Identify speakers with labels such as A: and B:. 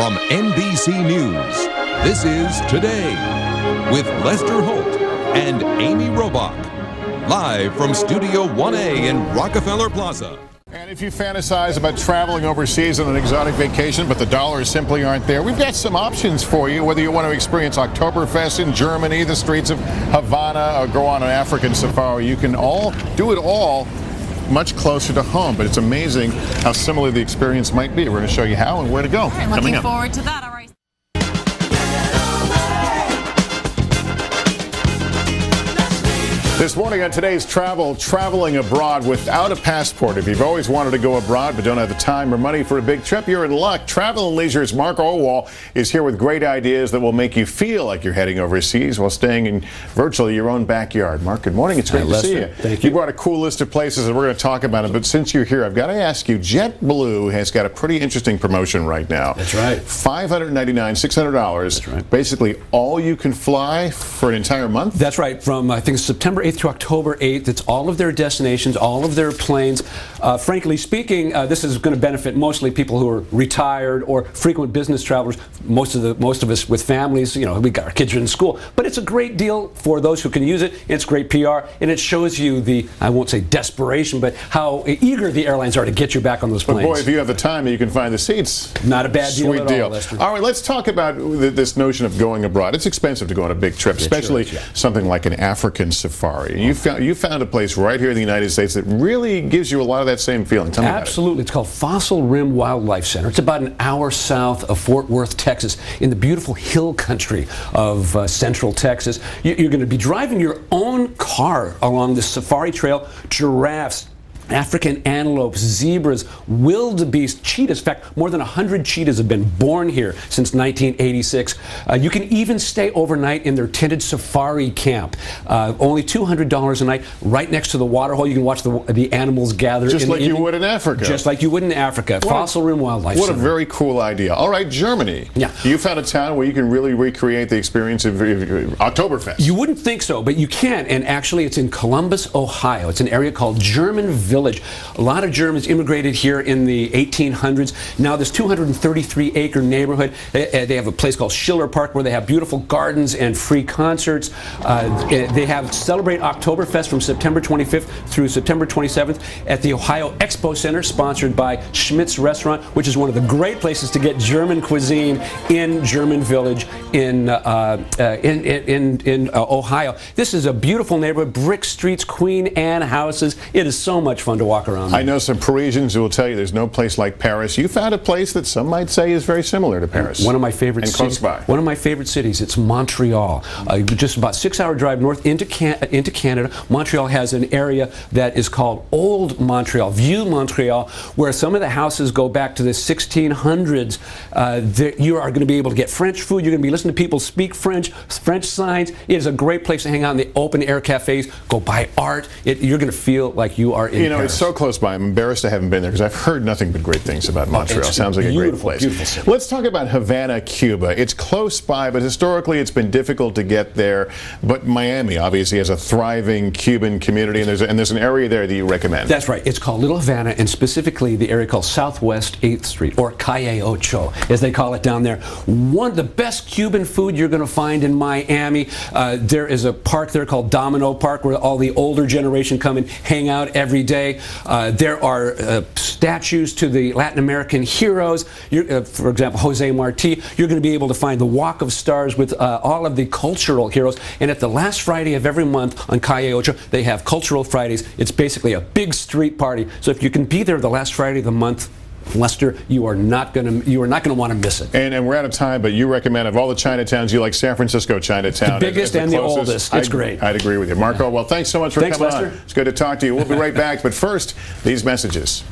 A: From NBC News, this is Today with Lester Holt and Amy Robach. Live from Studio 1A in Rockefeller Plaza.
B: And if you fantasize about traveling overseas on an exotic vacation, but the dollars simply aren't there, we've got some options for you. Whether you want to experience Oktoberfest in Germany, the streets of Havana, or go on an African safari, you can do it all much closer to home. But it's amazing how similar the experience might be. We're going to show you how and where to go.
C: All right, looking forward to that. All right.
B: This morning on today's traveling abroad without a passport. If you've always wanted to go abroad but don't have the time or money for a big trip, you're in luck. Travel and Leisure's Mark Orwoll is here with great ideas that will make you feel like you're heading overseas while staying in virtually your own backyard. Mark, good morning. It's great to see you.
D: Thank you.
B: You brought a cool list of places and we're going to talk about it, but since you're here, I've got to ask you, JetBlue has got a pretty interesting promotion right now.
D: That's right.
B: $599, $600.
D: That's right.
B: Basically all you can fly for an entire month?
D: That's right. From, I think, September 8th to October 8th. It's all of their destinations, all of their planes. Frankly speaking, this is going to benefit mostly people who are retired or frequent business travelers. Most of us with families, you know, we got our kids are in school. But it's a great deal for those who can use it. It's great PR, and it shows you the, I won't say desperation, but how eager the airlines are to get you back on those planes.
B: But boy, if you have the time and you can find the seats,
D: not a bad deal at all, Lester.
B: All right, let's talk about this notion of going abroad. It's expensive to go on a big trip, especially something like an African safari. You found a place right here in the United States that really gives you a lot of that same feeling. Tell me about it.
D: Absolutely. It's called Fossil Rim Wildlife Center. It's about an hour south of Fort Worth, Texas, in the beautiful hill country of central Texas. You're going to be driving your own car along the safari trail. Giraffes, African antelopes, zebras, wildebeest, cheetahs. In fact, more than 100 cheetahs have been born here since 1986. You can even stay overnight in their tented safari camp. Only $200 a night, right next to the water hole. You can watch the animals gather.
B: Just like you would in Africa.
D: Just like you would in Africa. Fossil Rim Wildlife Center.
B: What a very cool idea. All right, Germany.
D: Yeah.
B: You found a town where you can really recreate the experience of Oktoberfest.
D: You wouldn't think so, but you can. And actually, it's in Columbus, Ohio. It's an area called German Village. A lot of Germans immigrated here in the 1800s. Now this 233-acre neighborhood, they have a place called Schiller Park where they have beautiful gardens and free concerts. They have Celebrate Oktoberfest from September 25th through September 27th at the Ohio Expo Center, sponsored by Schmidt's Restaurant, which is one of the great places to get German cuisine in German Village in Ohio. This is a beautiful neighborhood, brick streets, Queen Anne houses. It is so much fun to walk around.
B: I know some Parisians who will tell you there's no place like Paris. You found a place that some might say is very similar to Paris.
D: One of my favorite cities.
B: Close by.
D: One of my favorite cities. It's Montreal. Just about 6-hour drive north into Canada. Montreal has an area that is called Old Montreal, Vieux Montreal, where some of the houses go back to the 1600s. You are going to be able to get French food. You're going to be listening to people speak French signs. It is a great place to hang out in the open air cafes. Go buy art. You're going to feel like you are in Paris.
B: It's so close by. I'm embarrassed I haven't been there because I've heard nothing but great things about Montreal. Sounds like a great place.
D: Beautiful city.
B: Let's talk about Havana, Cuba. It's close by, but historically it's been difficult to get there. But Miami obviously has a thriving Cuban community, and there's an area there that you recommend.
D: That's right. It's called Little Havana, and specifically the area called Southwest 8th Street, or Calle Ocho, as they call it down there. One of the best Cuban food you're going to find in Miami. There is a park there called Domino Park where all the older generation come and hang out every day. There are statues to the Latin American heroes. For example, Jose Marti. You're going to be able to find the Walk of Stars with all of the cultural heroes. And at the last Friday of every month on Calle Ocho, they have Cultural Fridays. It's basically a big street party. So if you can be there the last Friday of the month, Lester, you are not going to want to miss it.
B: And we're out of time, but you recommend, of all the Chinatowns, you like San Francisco Chinatown.
D: The biggest and the oldest. It's great.
B: I'd agree with you. Mark Orwoll, thanks so much for coming on. It's good to talk to you. We'll be right back, but first, these messages.